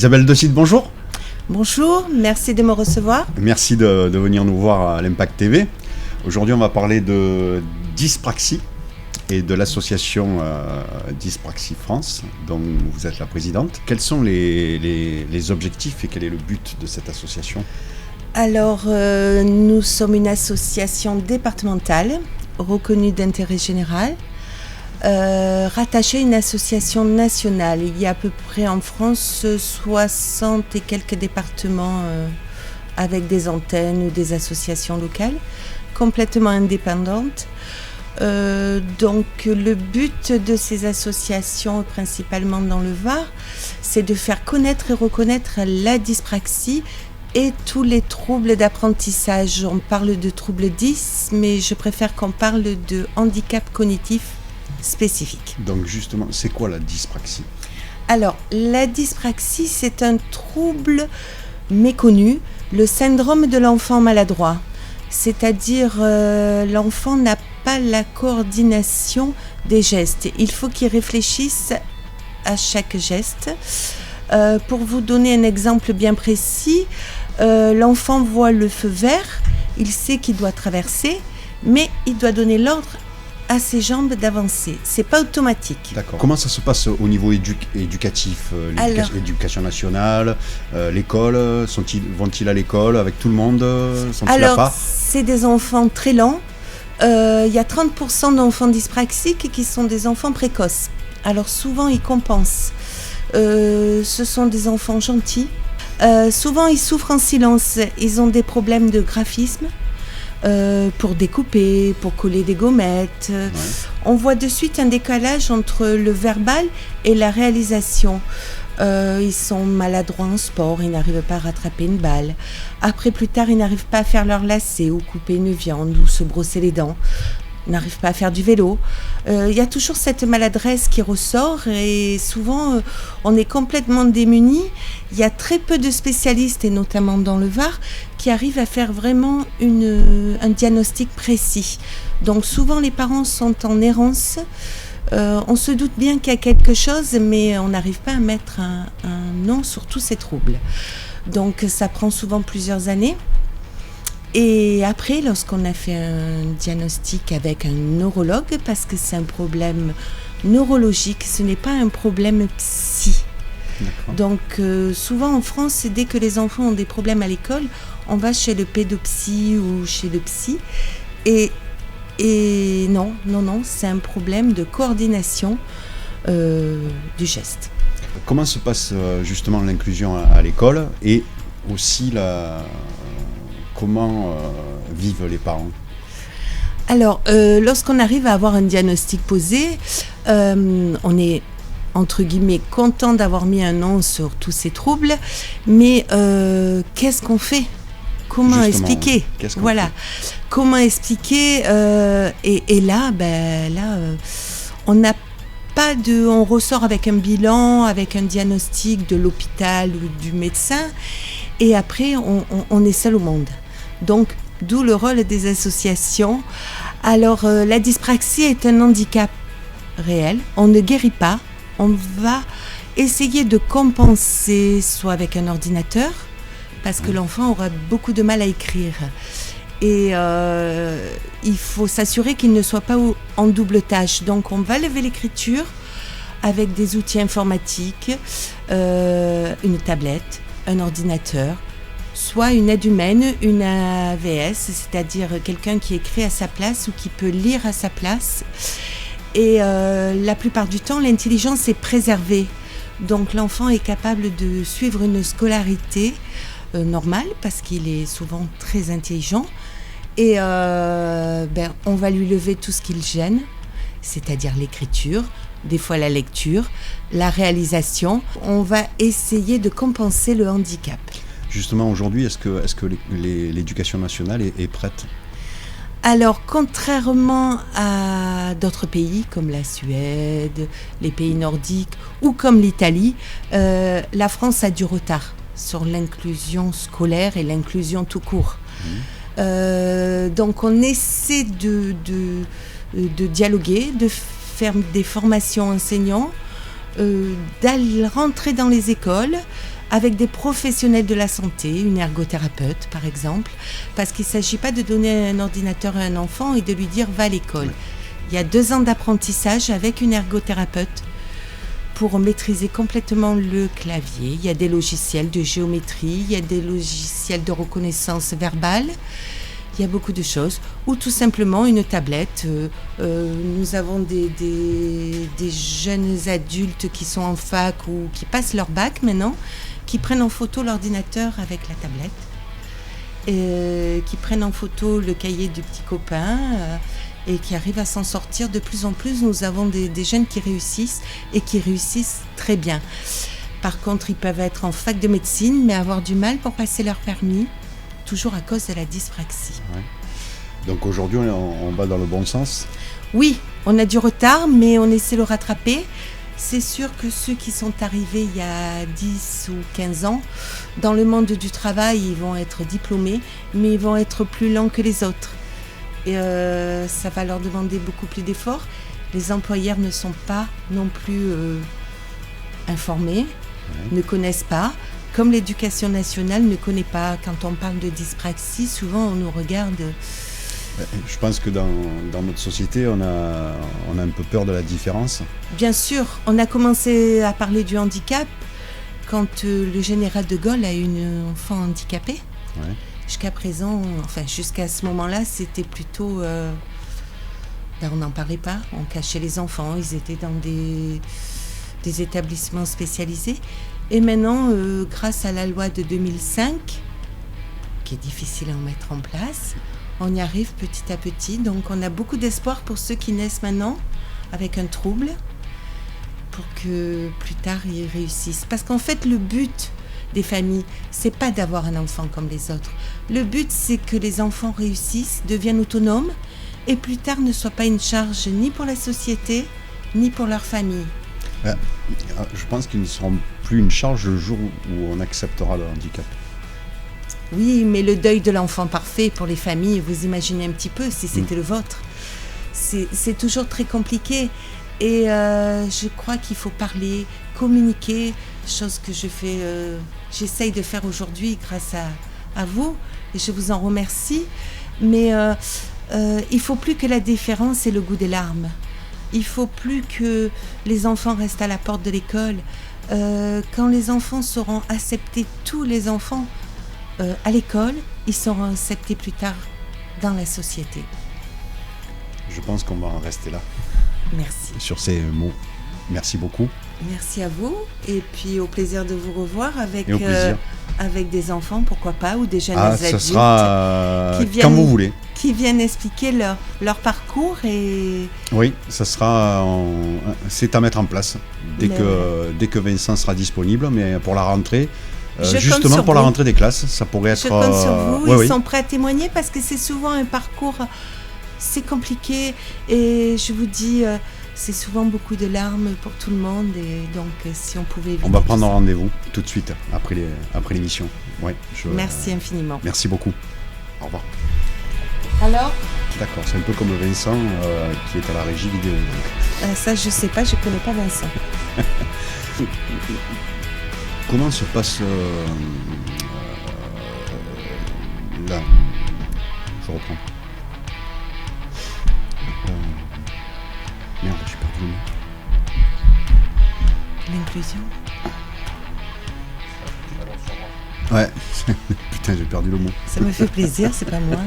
Isabelle Decide, bonjour. Bonjour, merci de me recevoir. Merci de venir nous voir à l'Impact TV. Aujourd'hui, on va parler de dyspraxie et de l'association Dyspraxie France, dont vous êtes la présidente. Quels sont les objectifs et quel est le but de cette association ? Alors, nous sommes une association départementale reconnue d'intérêt général, rattachée à une association nationale. Il y a à peu près en France 60 et quelques départements avec des antennes ou des associations locales, complètement indépendantes. Donc le but de ces associations, principalement dans le Var, c'est de faire connaître et reconnaître la dyspraxie et tous les troubles d'apprentissage. On parle de troubles 10, mais je préfère qu'on parle de handicap cognitif spécifique. Donc justement, c'est quoi la dyspraxie ? Alors, la dyspraxie, c'est un trouble méconnu, le syndrome de l'enfant maladroit. C'est-à-dire, l'enfant n'a pas la coordination des gestes. Il faut qu'il réfléchisse à chaque geste. Pour vous donner un exemple bien précis, l'enfant voit le feu vert, il sait qu'il doit traverser, mais il doit donner l'ordre à ses jambes d'avancer. C'est pas automatique. D'accord. Comment ça se passe au niveau éducatif, l'éducation nationale, l'école, vont-ils à l'école avec tout le monde, sont-ils à part ? C'est des enfants très lents. Il y a 30% d'enfants dyspraxiques qui sont des enfants précoces. Alors souvent ils compensent. Ce sont des enfants gentils. Souvent ils souffrent en silence. Ils ont des problèmes de graphisme. Pour découper, pour coller des gommettes. Ouais. On voit de suite un décalage entre le verbal et la réalisation. Ils sont maladroits en sport, ils n'arrivent pas à rattraper une balle. Après, plus tard, ils n'arrivent pas à faire leur lacet ou couper une viande ou se brosser les dents. Ils n'arrivent pas à faire du vélo. Il y a toujours cette maladresse qui ressort et souvent, on est complètement démunis. Il y a très peu de spécialistes, et notamment dans le Var, qui arrivent à faire vraiment un diagnostic précis. Donc souvent, les parents sont en errance. On se doute bien qu'il y a quelque chose, mais on n'arrive pas à mettre un nom sur tous ces troubles. Donc ça prend souvent plusieurs années. Et après, lorsqu'on a fait un diagnostic avec un neurologue, parce que c'est un problème neurologique, ce n'est pas un problème psy. D'accord. Donc souvent en France, dès que les enfants ont des problèmes à l'école, on va chez le pédopsie ou chez le psy. Et non, c'est un problème de coordination du geste. Comment se passe justement l'inclusion à l'école et aussi comment vivent les parents ? Alors, lorsqu'on arrive à avoir un diagnostic posé, on est entre guillemets content d'avoir mis un nom sur tous ces troubles, mais qu'est-ce qu'on fait ? Comment expliquer ? Comment expliquer et là, on n'a pas on ressort avec un bilan, avec un diagnostic de l'hôpital ou du médecin, et après on est seul au monde. Donc, d'où le rôle des associations. Alors, la dyspraxie est un handicap réel. On ne guérit pas. On va essayer de compenser, soit avec un ordinateur, parce que l'enfant aura beaucoup de mal à écrire. Et il faut s'assurer qu'il ne soit pas en double tâche. Donc, on va lever l'écriture avec des outils informatiques, une tablette, un ordinateur, soit une aide humaine, une AVS, c'est-à-dire quelqu'un qui écrit à sa place ou qui peut lire à sa place. Et la plupart du temps, l'intelligence est préservée. Donc l'enfant est capable de suivre une scolarité normale parce qu'il est souvent très intelligent. Et on va lui lever tout ce qui le gêne, c'est-à-dire l'écriture, des fois la lecture, la réalisation. On va essayer de compenser le handicap. Justement, aujourd'hui, est-ce que l'éducation nationale est prête ? Alors, contrairement à d'autres pays comme la Suède, les pays nordiques ou comme l'Italie, la France a du retard sur l'inclusion scolaire et l'inclusion tout court. Donc, on essaie de dialoguer, de faire des formations enseignants, d'aller rentrer dans les écoles, avec des professionnels de la santé, une ergothérapeute par exemple, parce qu'il ne s'agit pas de donner un ordinateur à un enfant et de lui dire va à l'école. Oui. Il y a 2 ans d'apprentissage avec une ergothérapeute pour maîtriser complètement le clavier. Il y a des logiciels de géométrie, il y a des logiciels de reconnaissance verbale, il y a beaucoup de choses. Ou tout simplement une tablette. Nous avons des jeunes adultes qui sont en fac ou qui passent leur bac maintenant, qui prennent en photo l'ordinateur avec la tablette, qui prennent en photo le cahier du petit copain, et qui arrivent à s'en sortir. De plus en plus, nous avons des jeunes qui réussissent et qui réussissent très bien. Par contre, ils peuvent être en fac de médecine, mais avoir du mal pour passer leur permis, toujours à cause de la dyspraxie. Ouais. Donc aujourd'hui, on va dans le bon sens ? Oui, on a du retard, mais on essaie de le rattraper. C'est sûr que ceux qui sont arrivés il y a 10 ou 15 ans, dans le monde du travail, ils vont être diplômés, mais ils vont être plus lents que les autres. Et ça va leur demander beaucoup plus d'efforts. Les employeurs ne sont pas non plus informés, ne connaissent pas. Comme l'éducation nationale ne connaît pas, quand on parle de dyspraxie, souvent on nous regarde. Je pense que dans notre société, on a un peu peur de la différence. Bien sûr, on a commencé à parler du handicap quand le général de Gaulle a eu une enfant handicapée. Ouais. Jusqu'à présent, enfin jusqu'à ce moment-là, c'était plutôt... on n'en parlait pas, on cachait les enfants, ils étaient dans des établissements spécialisés. Et maintenant, grâce à la loi de 2005, qui est difficile à mettre en place, on y arrive petit à petit. Donc on a beaucoup d'espoir pour ceux qui naissent maintenant avec un trouble, pour que plus tard ils réussissent. Parce qu'en fait, le but des familles, c'est pas d'avoir un enfant comme les autres. Le but, c'est que les enfants réussissent, deviennent autonomes et plus tard ne soient pas une charge ni pour la société, ni pour leur famille. Je pense qu'ils ne seront plus une charge le jour où on acceptera le handicap. Oui, mais le deuil de l'enfant parfait pour les familles, vous imaginez un petit peu si c'était le vôtre. C'est toujours très compliqué. Et je crois qu'il faut parler, communiquer, chose que j'essaye de faire aujourd'hui grâce à vous, et je vous en remercie. Mais il ne faut plus que la différence et le goût des larmes. Il ne faut plus que les enfants restent à la porte de l'école. Quand les enfants seront acceptés, tous les enfants à l'école, ils seront acceptés plus tard dans la société. Je pense qu'on va en rester là. Merci. Sur ces mots, merci beaucoup. Merci à vous, et puis au plaisir de vous revoir avec des enfants, pourquoi pas, ou des jeunes adultes. Ça sera quand vous voulez. Qui viennent expliquer leur parcours. Et... Oui, ça sera, c'est à mettre en place dès que Vincent sera disponible, mais pour la rentrée, justement pour la rentrée des classes, ça pourrait être... Je compte sur vous, ils sont prêts à témoigner parce que c'est souvent un parcours, c'est compliqué, et je vous dis... c'est souvent beaucoup de larmes pour tout le monde, et donc si on pouvait éviter. On va prendre un rendez-vous tout de suite après l'émission. Ouais, merci infiniment. Merci beaucoup. Au revoir. Alors ? D'accord, c'est un peu comme Vincent qui est à la régie vidéo. Ça, je sais pas, je connais pas Vincent. Comment se passe là ? Je reprends. Merde, j'ai perdu le mot. L'inclusion. Ouais, putain, j'ai perdu le mot. Ça me fait plaisir, c'est pas moi.